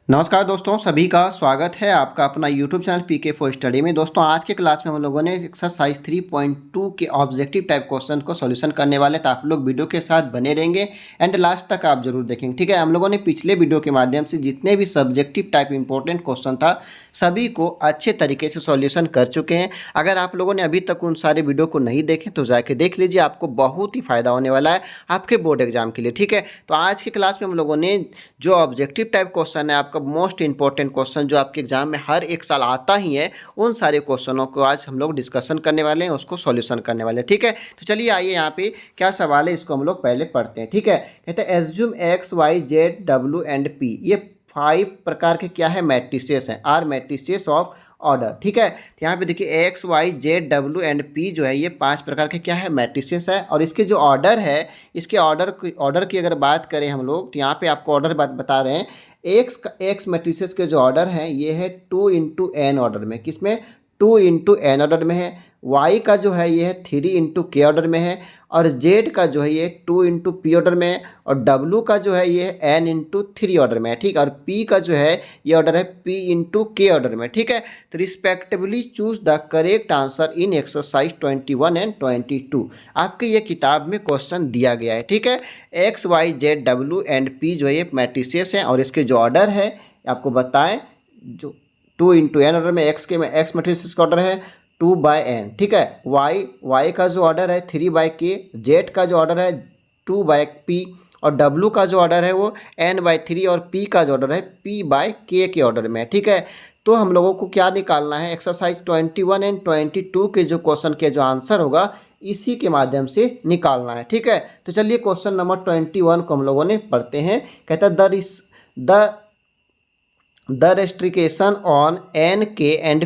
नमस्कार दोस्तों, सभी का स्वागत है आपका अपना YouTube channel PK for study में। दोस्तों आज के क्लास में हम लोगों ने एक्सरसाइज 3.2 के ऑब्जेक्टिव टाइप क्वेश्चन को सॉल्यूशन करने वाले, तो आप लोग वीडियो के साथ बने रहेंगे एंड लास्ट तक आप जरूर देखेंगे। ठीक है, हम लोगों ने पिछले वीडियो के माध्यम से जितने भी सब्जेक्टिव टाइप इंपॉर्टेंट क्वेश्चन था सभी को अच्छे तरीके से सॉल्यूशन कर चुके हैं। अगर आप लोगों ने अभी तक उन सारे वीडियो को नहीं देखे तो जाके देख लीजिए, आपको बहुत ही फायदा होने वाला है आपके बोर्ड एग्जाम के लिए। ठीक है, तो आज के क्लास में हम लोगों ने जो ऑब्जेक्टिव टाइप क्वेश्चन है, आपका मोस्ट इंपॉर्टेंट क्वेश्चन जो आपके एग्जाम में हर एक साल आता ही है, उन सारे क्वेश्चनों को आज हम लोग डिस्कशन करने वाले हैं, उसको सॉल्यूशन करने वाले हैं। ठीक है, तो चलिए आइए यहाँ पे क्या सवाल है इसको हम लोग पहले पढ़ते हैं। ठीक है, कहते हैं assume X Y Z W and P, ये 5 प्रकार के क्या है मैट्रिसेस हैं, आर मैट्रिसेस ऑफ ऑर्डर। ठीक है, तो यहाँ पे देखिए X Y Z W and P जो है ये 5 प्रकार के क्या है मैट्रिसेस है, और इसके जो ऑर्डर है, इसके ऑर्डर की अगर बात करें हम लोग तो यहाँ पे आपको ऑर्डर बता रहे हैं। एक्स मैट्रिसेस के जो ऑर्डर हैं ये है 2 इंटू एन ऑर्डर में, किसमें 2 इंटू एन ऑर्डर में है। वाई का जो है ये है 3 इंटू के ऑर्डर में है, और जेड का जो है ये 2 इंटू पी ऑर्डर में है, और डब्लू का जो है ये एन इंटू 3 ऑर्डर में है। ठीक है, और पी का जो है ये ऑर्डर है पी इंटू के ऑर्डर में। ठीक है, तो respectively choose the correct answer in exercise 21 and 22। आपके ये किताब में क्वेश्चन दिया गया है। ठीक है, X Y Z W and P जो है ये मैट्रिसेस हैं, और इसके जो ऑर्डर है आपको बताएं, जो 2 इंटू एन ऑर्डर में एक्स मैट्रिसेस का ऑर्डर है 2 बाय एन। ठीक है, वाई का जो ऑर्डर है 3 बाय के, जेड का जो ऑर्डर है 2 बाय पी, और डब्लू का जो ऑर्डर है वो एन बाय 3, और पी का जो ऑर्डर है पी बाय के ऑर्डर में। ठीक है, तो हम लोगों को क्या निकालना है, एक्सरसाइज 21 एंड 22 के जो क्वेश्चन के जो आंसर होगा इसी के माध्यम से निकालना है। ठीक है, तो चलिए क्वेश्चन नंबर 21 को हम लोगों ने पढ़ते हैं। कहता है the restriction on an K and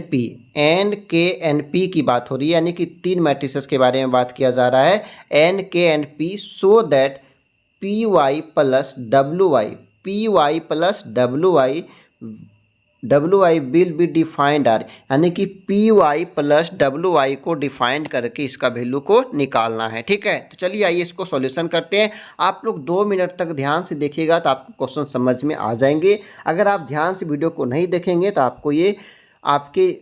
P की बात हो रही है, यानी कि 3 मैट्रिसेस के बारे में बात किया जा रहा है, N K and P, so that P Y plus W Y will be defined R, यानी कि P Y plus W Y को डिफाइंड करके इसका वैल्यू को निकालना है। ठीक है, तो चलिए आइए इसको सॉल्यूशन करते हैं। आप लोग 2 मिनट तक ध्यान से देखिएगा तो आपको क्वेश्चन समझ में आ जाएंगे। अगर आप ध्यान से वीडियो को नहीं देखेंगे तो आपको ये आपके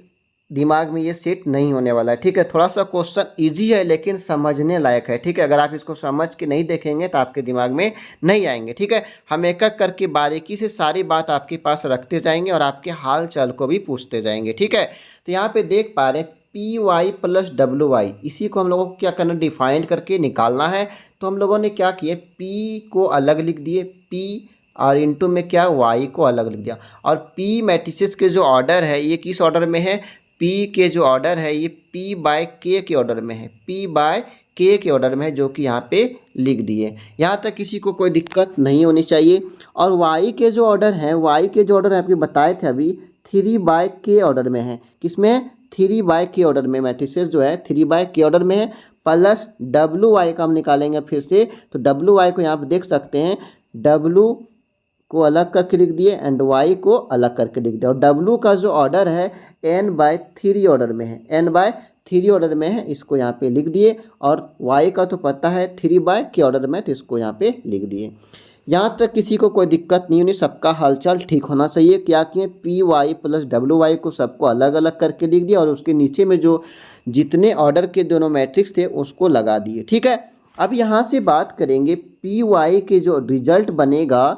दिमाग में ये सेट नहीं होने वाला है। ठीक है, थोड़ा सा क्वेश्चन इजी है लेकिन समझने लायक है। ठीक है, अगर आप इसको समझ के नहीं देखेंगे तो आपके दिमाग में नहीं आएंगे। ठीक है, हम एक एक करके बारीकी से सारी बात आपके पास रखते जाएंगे और आपके हाल चाल को भी पूछते जाएंगे। ठीक है, तो यहाँ पे देख पा रहे हैं P Y plus W Y, इसी को हम लोगों को क्या करना, डिफाइंड करके निकालना है। तो हम लोगों ने क्या किया, पी को अलग लिख दिए, पी और इंटू में क्या वाई को अलग लिख दिया, और पी मैट्रिसेस के जो ऑर्डर है ये किस ऑर्डर में है, पी के जो ऑर्डर है ये पी बाय के ऑर्डर में है, पी बाय के ऑर्डर में है, जो कि यहाँ पे लिख दिए। यहाँ तक किसी को कोई दिक्कत नहीं होनी चाहिए। और वाई के जो ऑर्डर हैं, वाई के जो ऑर्डर आपके बताए थे अभी 3 बाय के ऑर्डर में है, किसमें 3 बाय के ऑर्डर में, मैट्रिसेस जो है 3 बाय के ऑर्डर में है, प्लस डब्ल्यू वाई का हम निकालेंगे फिर से। तो डब्ल्यू वाई को यहाँ पे देख सकते हैं, डब्ल्यू को अलग करके लिख दिए एंड वाई को अलग करके लिख दिया, और डब्ल्यू का जो ऑर्डर है एन बाय 3 ऑर्डर में है, एन बाय 3 ऑर्डर में है, इसको यहाँ पे लिख दिए। और वाई का तो पता है 3 बाय के ऑर्डर में, तो इसको यहाँ पे लिख दिए। यहाँ तक किसी को कोई दिक्कत नहीं होनी, सबका हालचाल ठीक होना चाहिए। क्या किए, P Y plus W Y को सबको अलग अलग करके लिख दिया, और उसके नीचे में जो जितने ऑर्डर के दोनों मैट्रिक्स थे उसको लगा दिए। ठीक है, अब यहाँ से बात करेंगे पी वाई के जो रिजल्ट बनेगा,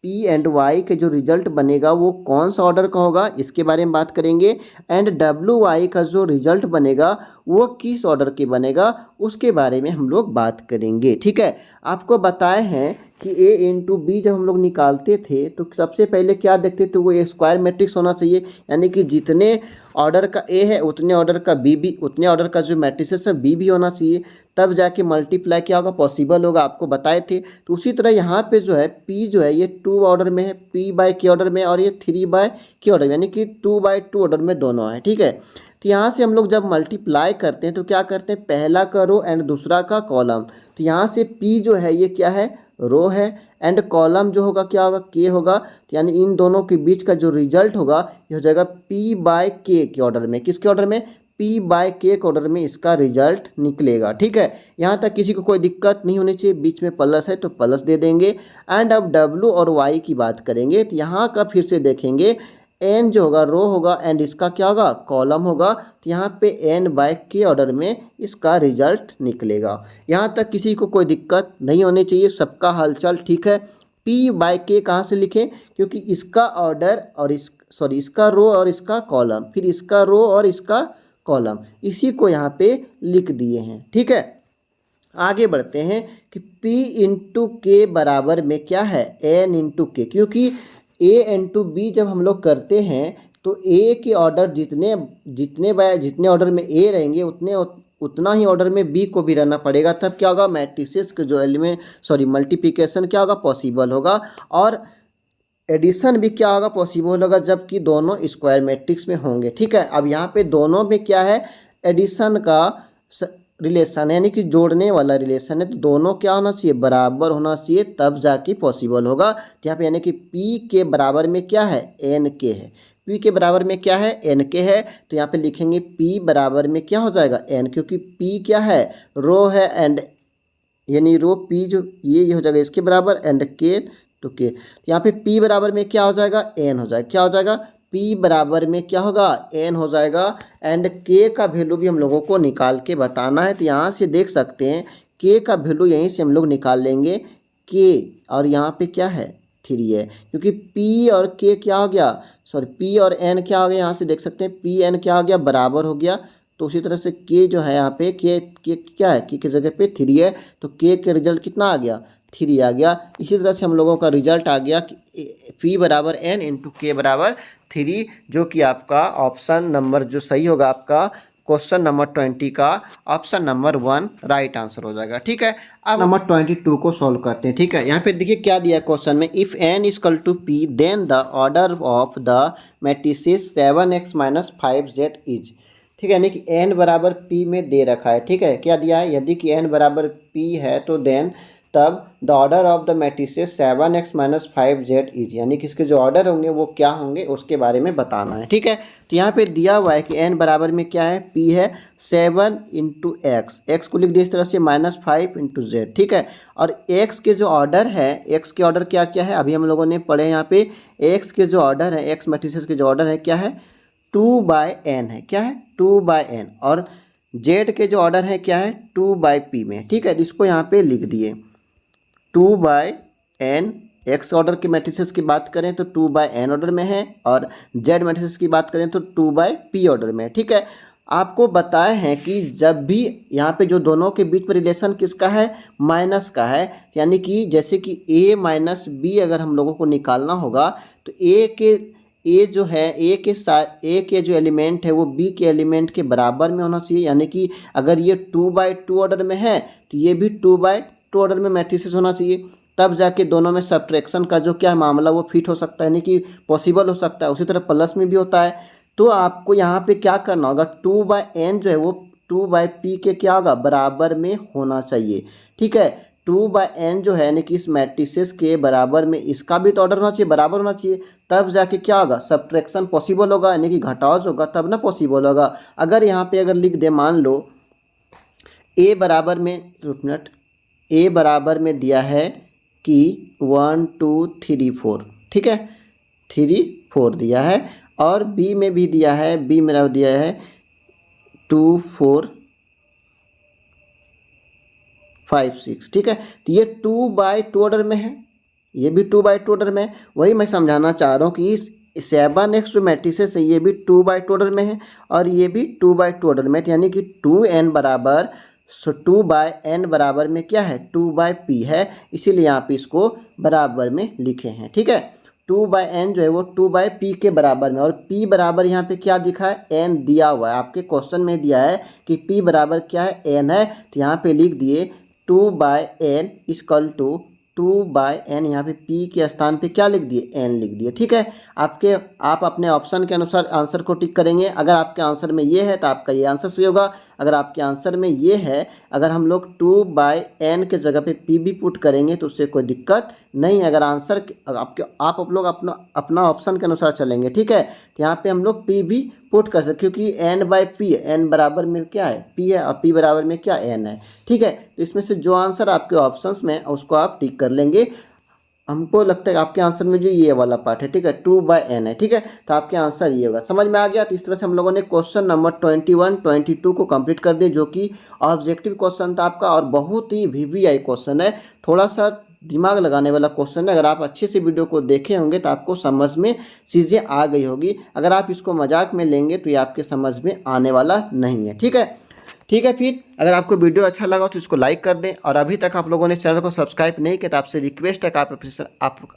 पी एंड वाई के जो रिजल्ट बनेगा वो कौन सा ऑर्डर का होगा, इसके बारे में बात करेंगे। एंड डब्ल्यू वाई का जो रिजल्ट बनेगा वो किस ऑर्डर के बनेगा, उसके बारे में हम लोग बात करेंगे। ठीक है, आपको बताए हैं कि ए इंटू बी जब हम लोग निकालते थे तो सबसे पहले क्या देखते थे, वो ए स्क्वायर मैट्रिक्स होना चाहिए, यानी कि जितने ऑर्डर का ए है उतने ऑर्डर का बी भी, उतने ऑर्डर का जो मैट्रिसेस है बी भी होना चाहिए, तब जाके मल्टीप्लाई क्या होगा, पॉसिबल होगा, आपको बताए थे। तो उसी तरह यहाँ पे जो है पी जो है ये 2 ऑर्डर में है, पी बाय के ऑर्डर में, और ये 3 बाय के ऑर्डर में, यानी कि 2 बाय 2 ऑर्डर में दोनों है। ठीक है, तो यहाँ से हम लोग जब मल्टीप्लाई करते हैं तो क्या करते हैं, पहला का रो एंड दूसरा का कॉलम। तो यहाँ से पी जो है ये क्या है, रो है, एंड कॉलम जो होगा क्या होगा, के होगा। तो यानी इन दोनों के बीच का जो रिजल्ट होगा ये हो जाएगा पी बाय के ऑर्डर में, किसके ऑर्डर में, P बाय K के ऑर्डर में इसका रिजल्ट निकलेगा। ठीक है, यहाँ तक किसी को कोई दिक्कत नहीं होनी चाहिए, बीच में प्लस है तो प्लस दे देंगे। एंड अब W और Y की बात करेंगे तो यहाँ का फिर से देखेंगे, n जो होगा रो होगा एंड इसका क्या होगा कॉलम होगा, तो यहाँ पे n बाय K ऑर्डर में इसका रिजल्ट निकलेगा। यहाँ तक किसी को कोई दिक्कत नहीं होनी चाहिए, सबका हलचल ठीक है। P बाय K कहाँ से लिखें, क्योंकि इसका ऑर्डर और इसका रो और इसका कॉलम, फिर इसका रो और इसका कॉलम, इसी को यहाँ पे लिख दिए हैं। ठीक है, आगे बढ़ते हैं कि P इंटू के बराबर में क्या है n इंटू के, क्योंकि A इंटू बी जब हम लोग करते हैं तो A के ऑर्डर जितने ऑर्डर में A रहेंगे उतना ही ऑर्डर में B को भी रहना पड़ेगा, तब क्या होगा मैट्रिसेस के जो मल्टीप्लिकेशन क्या होगा पॉसिबल होगा, और एडिशन भी क्या होगा पॉसिबल होगा, जबकि दोनों स्क्वायर मैट्रिक्स में होंगे। ठीक है, अब यहाँ पे दोनों में क्या है एडिशन का रिलेशन यानी कि जोड़ने वाला रिलेशन है, तो दोनों क्या होना चाहिए बराबर होना चाहिए, तब जाके पॉसिबल होगा। तो यहाँ पे यानी कि P के बराबर में क्या है एन के है, P के बराबर में क्या है एन के है, तो यहाँ पे लिखेंगे P बराबर में क्या हो जाएगा एन, क्योंकि P क्या है रो है एंड यानी रो P जो ये हो जाएगा इसके बराबर एंड के तो के, यहाँ पे P बराबर में क्या हो जाएगा एन हो जाएगा, क्या हो जाएगा P बराबर में क्या होगा n हो जाएगा। एंड K का वैल्यू भी हम लोगों को निकाल के बताना है, तो यहाँ से देख सकते हैं K का वैल्यू यहीं से हम लोग निकाल लेंगे K, और यहाँ पे क्या है 3 है, क्योंकि P और K क्या हो गया P और n क्या हो गया, यहाँ से देख सकते हैं P n क्या हो गया बराबर हो गया। तो उसी तरह से K जो है यहाँ पे K क्या है K की जगह पे 3 है, तो K के रिजल्ट कितना आ गया 3 आ गया। इसी तरह से हम लोगों का रिजल्ट आ गया कि P बराबर n इंटू के बराबर 3, जो कि आपका ऑप्शन नंबर जो सही होगा आपका क्वेश्चन नंबर 20 का ऑप्शन नंबर 1 राइट आंसर हो जाएगा। ठीक है, अब नंबर 22 को सॉल्व करते हैं। ठीक है, यहाँ पे देखिए क्या दिया है क्वेश्चन में, if n equal to P then the order of the matrices 7x - 5z is. ठीक है, यानी कि n बराबर P में दे रखा है। ठीक है, क्या दिया है, यदि कि n बराबर P है तो देन तब the order of the matrices 7x - 5z is, यानी कि इसके जो ऑर्डर होंगे वो क्या होंगे उसके बारे में बताना है। ठीक है, तो यहाँ पे दिया हुआ है कि n बराबर में क्या है P है 7 इंटू x को लिख दिया इस तरह से -5 इंटू z। ठीक है, और x के जो ऑर्डर है x के ऑर्डर क्या क्या है अभी हम लोगों ने पढ़े, यहाँ पे x के जो ऑर्डर है x मैट्रिसेस के जो ऑर्डर है क्या है 2/n है, क्या है 2/n, और z के जो ऑर्डर है क्या है 2/p में। ठीक है, इसको यहाँ पे लिख दिए 2/n, x ऑर्डर के मैट्रिसेस की बात करें तो 2/n ऑर्डर में है, और z मैट्रिसेस की बात करें तो 2/p ऑर्डर में। ठीक है, आपको बताए हैं कि जब भी यहाँ पे जो दोनों के बीच में रिलेशन किसका है माइनस का है, यानी कि जैसे कि a माइनस b अगर हम लोगों को निकालना होगा तो a जो है a के जो एलिमेंट है वो b के एलिमेंट के बराबर में होना चाहिए, यानी कि अगर ये 2/2 ऑर्डर में है तो ये भी 2/2 ऑर्डर में मैट्रिसेस होना चाहिए, तब जाके दोनों में सब्ट्रैक्शन का जो क्या मामला वो फिट हो सकता है, यानी कि पॉसिबल हो सकता है। उसी तरह प्लस में भी होता है, तो आपको यहाँ पे क्या करना होगा 2/n जो है वो 2/p के क्या होगा बराबर में होना चाहिए। ठीक है, 2/n जो है यानी कि इस मैट्रिसेस के बराबर में इसका भी तो ऑर्डर होना चाहिए बराबर होना चाहिए, तब जाके क्या होगा सब्ट्रैक्शन पॉसिबल होगा, यानी कि घटाव होगा तब ना पॉसिबल होगा। अगर यहाँ पे अगर लिख दे मान लो a बराबर में a बराबर में दिया है कि 1 2 3 4, ठीक है 3 4 दिया है, और b में भी दिया है, b में दिया है 2 4 5 6। ठीक है, तो ये 2/2 ऑर्डर में है, ये भी 2/2 ऑर्डर में है। वही मैं समझाना चाह रहा हूँ कि इस 7x जो मैट्रिसेस है ये भी 2/2 ऑर्डर में है और ये भी 2/2 ऑर्डर में, यानी कि 2n बराबर 2/n बराबर में क्या है 2/p है, इसीलिए यहाँ पे इसको बराबर में लिखे हैं। ठीक है, 2/n जो है वो 2/p के बराबर में, और p बराबर यहाँ पे क्या दिखा है n दिया हुआ है, आपके क्वेश्चन में दिया है कि p बराबर क्या है n है, तो यहाँ पे लिख दिए 2/n इक्वल टू 2/n, यहाँ पे p के स्थान पे क्या लिख दिए n लिख दिए। ठीक है, आप अपने ऑप्शन के अनुसार आंसर को टिक करेंगे, अगर आपके आंसर में ये है तो आपका ये आंसर सही होगा, अगर आपके आंसर में ये है, अगर हम लोग 2/n के जगह पे p भी पुट करेंगे तो उससे कोई दिक्कत नहीं है। अगर आंसर आप लोग अपना ऑप्शन के अनुसार चलेंगे, ठीक है, तो यहाँ पे हम लोग p भी पुट कर सकते, क्योंकि n/p, n बराबर में क्या है, p है, और p बराबर में क्या, n है, ठीक है। तो इसमें से जो आंसर आपके ऑप्शंस में उसको आप टिक कर लेंगे। हमको लगता है आपके आंसर में जो ये वाला पार्ट है, ठीक है, 2/n है, ठीक है, तो आपके आंसर ये होगा। समझ में आ गया। तो इस तरह से हम लोगों ने क्वेश्चन नंबर 21, 22 को कंप्लीट कर दिया, जो कि ऑब्जेक्टिव क्वेश्चन था आपका, और बहुत ही वीवीआई क्वेश्चन है, थोड़ा सा दिमाग लगाने वाला क्वेश्चन है। अगर आप अच्छे से वीडियो को देखे होंगे तो आपको समझ में चीज़ें आ गई होगी। अगर आप इसको मजाक में लेंगे तो ये आपके समझ में आने वाला नहीं है, ठीक है। ठीक है, फिर अगर आपको वीडियो अच्छा लगा तो इसको लाइक कर दें, और अभी तक आप लोगों ने चैनल को सब्सक्राइब नहीं किया तो आपसे रिक्वेस्ट है कि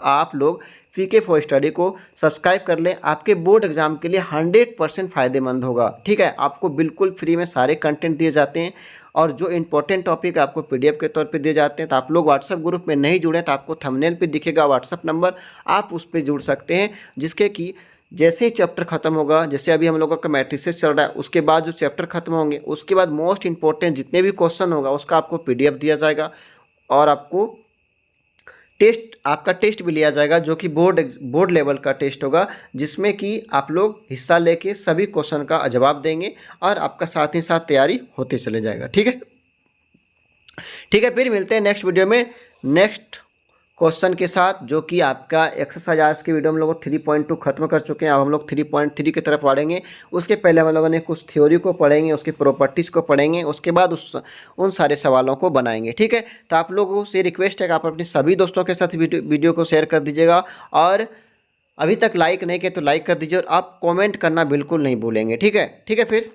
आप लोग पीके फॉर स्टडी को सब्सक्राइब कर लें। आपके बोर्ड एग्जाम के लिए 100% फ़ायदेमंद होगा, ठीक है। आपको बिल्कुल फ्री में सारे कंटेंट दिए जाते हैं, और जो इंपॉर्टेंट टॉपिक आपको PDF के तौर पे दिए जाते हैं। तो आप लोग व्हाट्सएप ग्रुप में नहीं जुड़े तो आपको थंबनेल पे दिखेगा व्हाट्सएप नंबर, आप उस पर जुड़ सकते हैं, जिसके कि जैसे ही चैप्टर खत्म होगा, जैसे अभी हम लोगों का मैट्रिसेस चल रहा है, उसके बाद जो चैप्टर खत्म होंगे उसके बाद मोस्ट इंपॉर्टेंट जितने भी क्वेश्चन होगा उसका आपको PDF दिया जाएगा, और आपको आपका टेस्ट भी लिया जाएगा, जो कि बोर्ड लेवल का टेस्ट होगा, जिसमें कि आप लोग हिस्सा लेके सभी क्वेश्चन का जवाब देंगे, और आपका साथ ही साथ तैयारी होते चले जाएगा, ठीक है। ठीक है, फिर मिलते हैं नेक्स्ट वीडियो में नेक्स्ट क्वेश्चन के साथ, जो कि आपका एक्सरसाइज आज के वीडियो में हम लोग 3.2 खत्म कर चुके हैं। अब हम लोग 3.3 की तरफ पढ़ेंगे। उसके पहले हम लोगों ने कुछ थ्योरी को पढ़ेंगे, उसकी प्रॉपर्टीज़ को पढ़ेंगे, उसके बाद उन सारे सवालों को बनाएंगे, ठीक है। तो आप लोगों से रिक्वेस्ट है कि आप अपने सभी दोस्तों के साथ वीडियो को शेयर कर दीजिएगा, और अभी तक लाइक नहीं किया तो लाइक कर दीजिए, और आप कॉमेंट करना बिल्कुल नहीं भूलेंगे, ठीक है। ठीक है, फिर